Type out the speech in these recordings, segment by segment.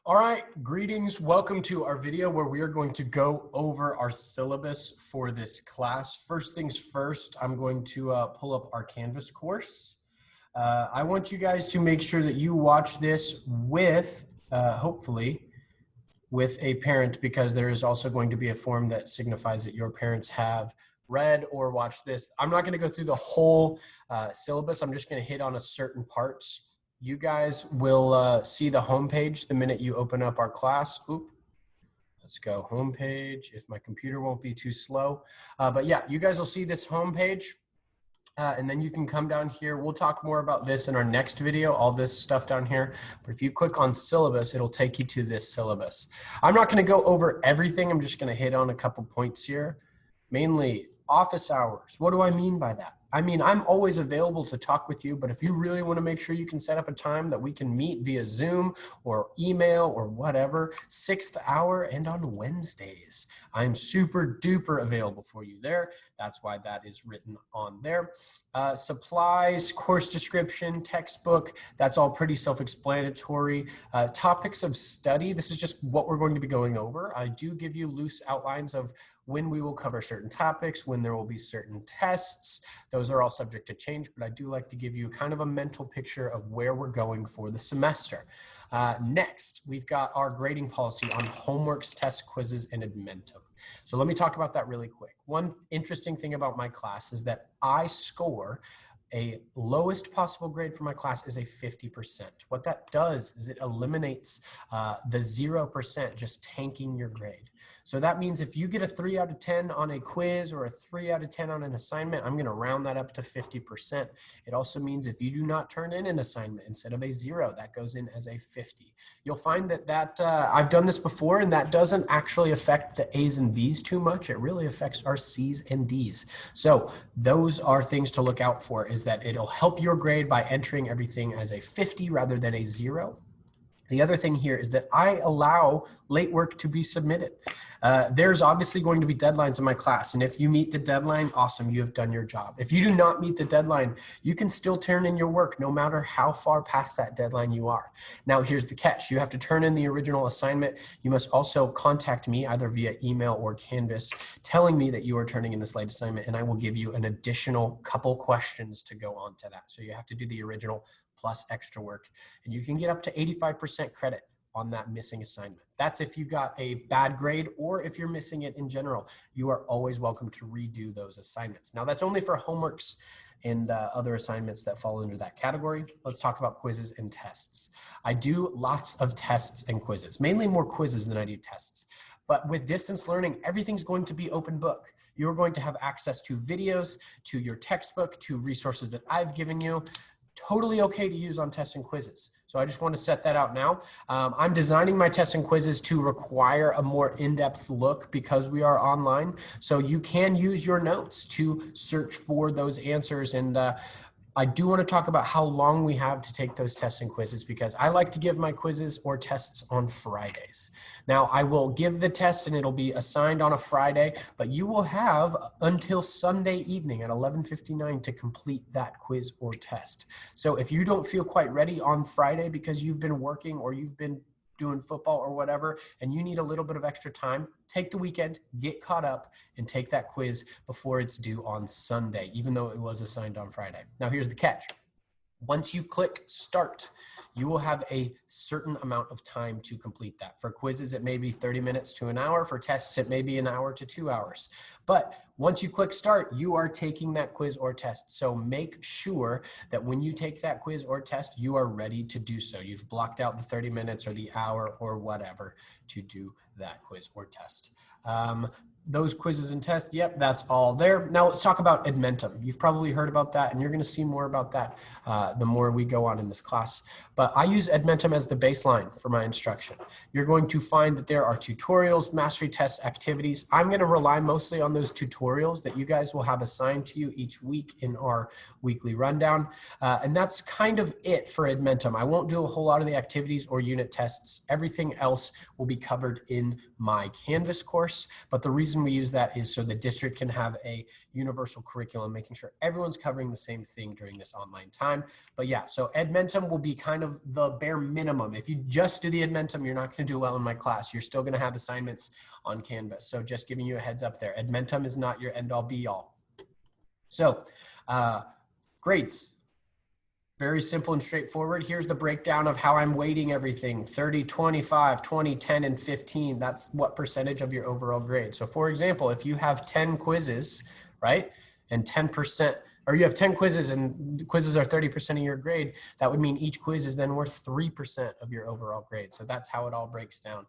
All right, greetings. Welcome to our video where we are going to go over our syllabus for this class. First things first, I'm going to pull up our Canvas course. I want you guys to make sure that you watch this with, hopefully, with a parent, because there is also going to be a form that signifies that your parents have read or watched this. I'm not going to go through the whole syllabus. I'm just going to hit on a certain parts. You guys will see the homepage the minute you open up our class. Oop. Let's go homepage if my computer won't be too slow. But yeah, you guys will see this homepage. And then you can come down here. We'll talk more about this in our next video, all this stuff down here. But if you click on syllabus, it'll take you to this syllabus. I'm not going to go over everything. I'm just going to hit on a couple points here. Mainly office hours. What do I mean by that? I mean, I'm always available to talk with you, but if you really want to make sure you can set up a time that we can meet via Zoom or email or whatever, 6th hour and on Wednesdays, I'm super duper available for you there. That's why that is written on there. Supplies, course description, textbook, that's all pretty self-explanatory. Topics of study, this is just what we're going to be going over. I do give you loose outlines of when we will cover certain topics, when there will be certain tests. Those are all subject to change, but I do like to give you kind of a mental picture of where we're going for the semester. Next, we've got our grading policy on homeworks, tests, quizzes, and Edmentum. So let me talk about that really quick. One interesting thing about my class is that I score a lowest possible grade for my class is a 50%. What that does is it eliminates the 0% just tanking your grade. So that means if you get a 3 out of 10 on a quiz or a 3 out of 10 on an assignment, I'm going to round that up to 50%. It also means if you do not turn in an assignment instead of a 0, that goes in as a 50. You'll find that I've done this before, and that doesn't actually affect the A's and B's too much. It really affects our C's and D's. So those are things to look out for, is that it'll help your grade by entering everything as a 50 rather than a 0. The other thing here is that I allow late work to be submitted. There's obviously going to be deadlines in my class, and if you meet the deadline, awesome, you have done your job. If you do not meet the deadline, you can still turn in your work no matter how far past that deadline you are. Now, here's the catch. You have to turn in the original assignment. You must also contact me either via email or Canvas telling me that you are turning in this late assignment, and I will give you an additional couple questions to go on to that. So you have to do the original plus extra work, and you can get up to 85% credit on that missing assignment. That's if you got a bad grade or if you're missing it in general. You are always welcome to redo those assignments. Now, that's only for homeworks and other assignments that fall under that category. Let's talk about quizzes and tests. I do lots of tests and quizzes, mainly more quizzes than I do tests. But with distance learning, everything's going to be open book. You're going to have access to videos, to your textbook, to resources that I've given you. Totally okay to use on tests and quizzes. So I just want to set that out now. I'm designing my tests and quizzes to require a more in-depth look because we are online. So you can use your notes to search for those answers. And I do want to talk about how long we have to take those tests and quizzes, because I like to give my quizzes or tests on Fridays. Now, I will give the test and it'll be assigned on a Friday, but you will have until Sunday evening at 11:59 to complete that quiz or test. So if you don't feel quite ready on Friday because you've been working or you've been doing football or whatever, and you need a little bit of extra time, take the weekend, get caught up, and take that quiz before it's due on Sunday, even though it was assigned on Friday. Now, here's the catch. Once you click start, you will have a certain amount of time to complete that. For quizzes, it may be 30 minutes to an hour. For tests, it may be an hour to 2 hours. But once you click start, you are taking that quiz or test. So make sure that when you take that quiz or test, you are ready to do so. You've blocked out the 30 minutes or the hour or whatever to do that quiz or test. Those quizzes and tests, yep, that's all there. Now let's talk about Edmentum. You've probably heard about that, and you're going to see more about that the more we go on in this class. But I use Edmentum as the baseline for my instruction. You're going to find that there are tutorials, mastery tests, activities. I'm going to rely mostly on those tutorials tutorials that you guys will have assigned to you each week in our weekly rundown. And that's kind of it for Edmentum. I won't do a whole lot of the activities or unit tests. Everything else will be covered in my Canvas course. But the reason we use that is so the district can have a universal curriculum, making sure everyone's covering the same thing during this online time. But yeah, so Edmentum will be kind of the bare minimum. If you just do the Edmentum, you're not going to do well in my class. You're still going to have assignments on Canvas. So just giving you a heads up there. Edmentum is not your end all be all. So grades. Very simple and straightforward. Here's the breakdown of how I'm weighting everything. 30, 25, 20, 10, and 15. That's what percentage of your overall grade. So for example, if you have 10 quizzes, right, and 10%, or you have 10 quizzes and quizzes are 30% of your grade, that would mean each quiz is then worth 3% of your overall grade. So that's how it all breaks down.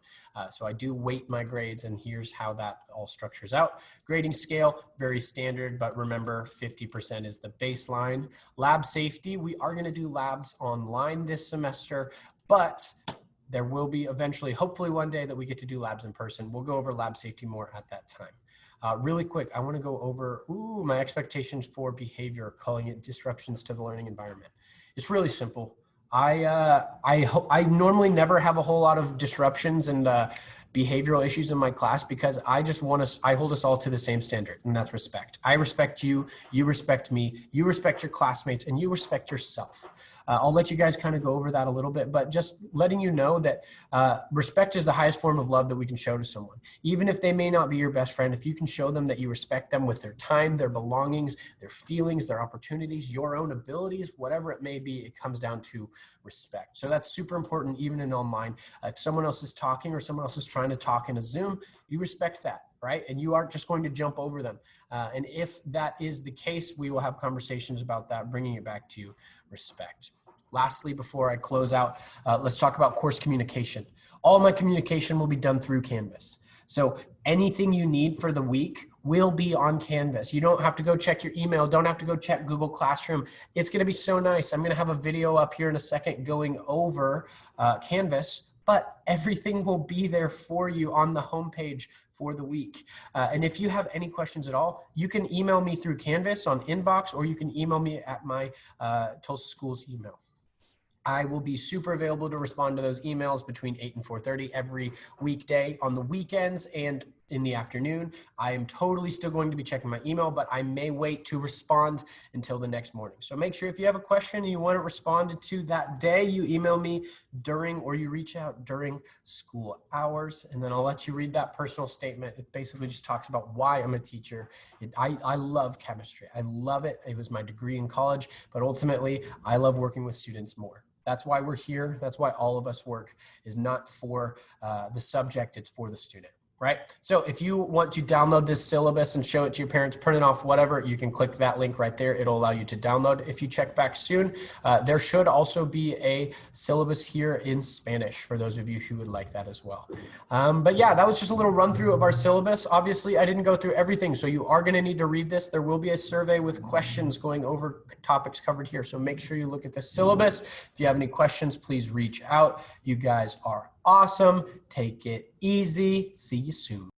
So I do weight my grades, and here's how that all structures out. Grading scale, very standard, but remember 50% is the baseline. Lab safety, we are gonna do labs online this semester, but there will be eventually, hopefully one day, that we get to do labs in person. We'll go over lab safety more at that time. Really quick, I want to go over my expectations for behavior, calling it disruptions to the learning environment. It's really simple. I normally never have a whole lot of disruptions and behavioral issues in my class because I hold us all to the same standard, and that's respect. I respect you, you respect me, you respect your classmates, and you respect yourself. I'll let you guys kind of go over that a little bit, but just letting you know that respect is the highest form of love that we can show to someone. Even if they may not be your best friend, if you can show them that you respect them with their time, their belongings, their feelings, their opportunities, your own abilities, whatever it may be, it comes down to respect. So that's super important even in online. If someone else is talking or someone else is trying to talk in a Zoom, you respect that, right? And you aren't just going to jump over them. And if that is the case, we will have conversations about that, bringing it back to respect. Lastly, before I close out, let's talk about course communication. All my communication will be done through Canvas. So anything you need for the week will be on Canvas. You don't have to go check your email. Don't have to go check Google Classroom. It's going to be so nice. I'm going to have a video up here in a second going over Canvas, but everything will be there for you on the homepage for the week. And if you have any questions at all, you can email me through Canvas on inbox, or you can email me at my Tulsa Schools email. I will be super available to respond to those emails between 8 and 4:30 every weekday. On the weekends and in the afternoon, I am totally still going to be checking my email, but I may wait to respond until the next morning. So make sure if you have a question and you want it responded to that day, you email me during, or you reach out during school hours, and then I'll let you read that personal statement. It basically just talks about why I'm a teacher. I love chemistry. I love it. It was my degree in college, but ultimately I love working with students more. That's why we're here. That's why all of us work, is not for the subject, it's for the student, right? So if you want to download this syllabus and show it to your parents, print it off, whatever, you can click that link right there. It'll allow you to download. If you check back soon, there should also be a syllabus here in Spanish for those of you who would like that as well. But yeah, that was just a little run through of our syllabus. Obviously, I didn't go through everything, so you are going to need to read this. There will be a survey with questions going over topics covered here, so make sure you look at the syllabus. If you have any questions, please reach out. You guys are awesome. Take it easy. See you soon.